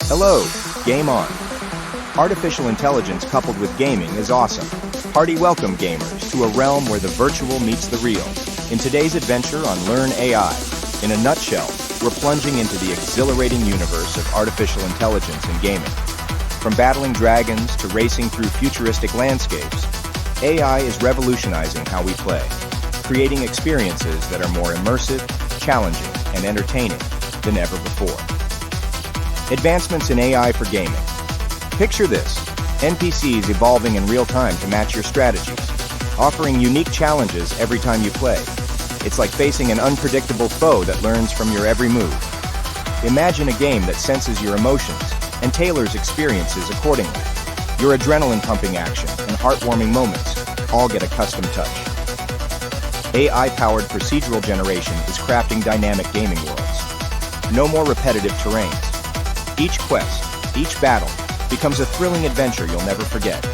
Hello, game on. Artificial intelligence coupled with gaming is awesome. Hearty welcome, gamers, to a realm where the virtual meets the real. In today's adventure on Learn AI, in a nutshell, we're plunging into the exhilarating universe of artificial intelligence in gaming. From battling dragons to racing through futuristic landscapes, AI is revolutionizing how we play, creating experiences that are more immersive, challenging, and entertaining than ever before. Advancements in AI for gaming. Picture this: NPCs evolving in real time to match your strategies, offering unique challenges every time you play. It's like facing an unpredictable foe that learns from your every move. Imagine a game that senses your emotions and tailors experiences accordingly. Your adrenaline-pumping action and heartwarming moments all get a custom touch. AI-powered procedural generation is crafting dynamic gaming worlds. No more repetitive terrains. Each quest, each battle, becomes a thrilling adventure you'll never forget.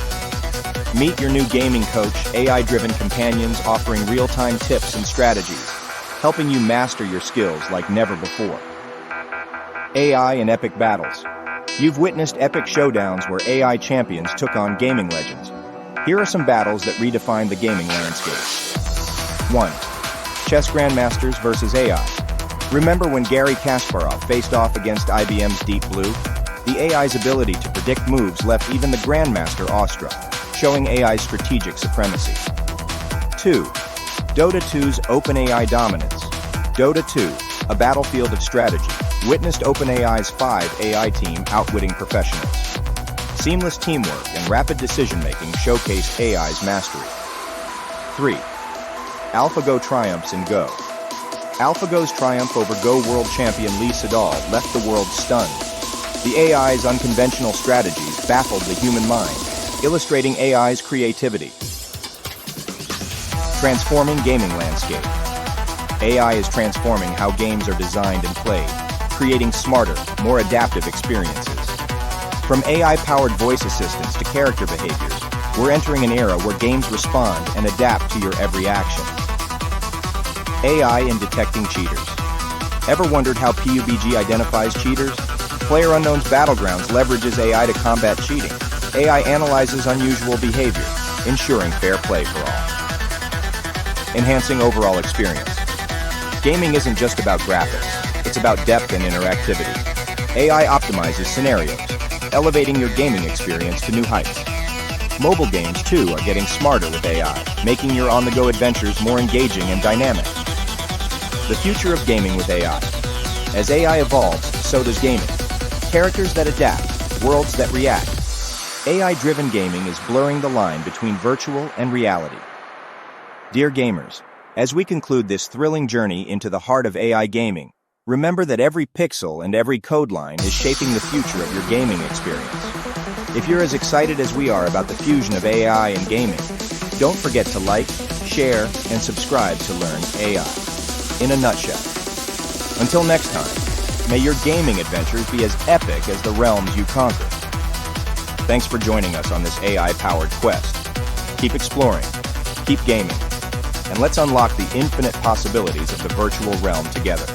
Meet your new gaming coach, AI-driven companions offering real-time tips and strategies, helping you master your skills like never before. AI in epic battles. You've witnessed epic showdowns where AI champions took on gaming legends. Here are some battles that redefine the gaming landscape. 1. Chess Grandmasters versus AI. Remember when Garry Kasparov faced off against IBM's Deep Blue? The AI's ability to predict moves left even the Grandmaster awestruck, showing AI's strategic supremacy. 2. Dota 2's OpenAI dominance. Dota 2, a battlefield of strategy, witnessed OpenAI's 5 AI team outwitting professionals. Seamless teamwork and rapid decision-making showcased AI's mastery. 3. AlphaGo triumphs in Go. AlphaGo's triumph over Go world champion Lee Sedol left the world stunned. The AI's unconventional strategies baffled the human mind, illustrating AI's creativity. Transforming gaming landscape. AI is transforming how games are designed and played, creating smarter, more adaptive experiences. From AI-powered voice assistants to character behaviors, we're entering an era where games respond and adapt to your every action. AI in detecting cheaters. Ever wondered how PUBG identifies cheaters? PlayerUnknown's Battlegrounds leverages AI to combat cheating. AI analyzes unusual behavior, ensuring fair play for all. Enhancing overall experience. Gaming isn't just about graphics, it's about depth and interactivity. AI optimizes scenarios, elevating your gaming experience to new heights. Mobile games, too, are getting smarter with AI, making your on-the-go adventures more engaging and dynamic. The future of gaming with AI. As AI evolves, so does gaming. Characters that adapt, worlds that react. AI-driven gaming is blurring the line between virtual and reality. Dear gamers, as we conclude this thrilling journey into the heart of AI gaming, remember that every pixel and every code line is shaping the future of your gaming experience. If you're as excited as we are about the fusion of AI and gaming, don't forget to like, share, and subscribe to Learn AI. In a nutshell. Until next time, may your gaming adventures be as epic as the realms you conquer. Thanks for joining us on this AI-powered quest. Keep exploring, keep gaming, and let's unlock the infinite possibilities of the virtual realm together.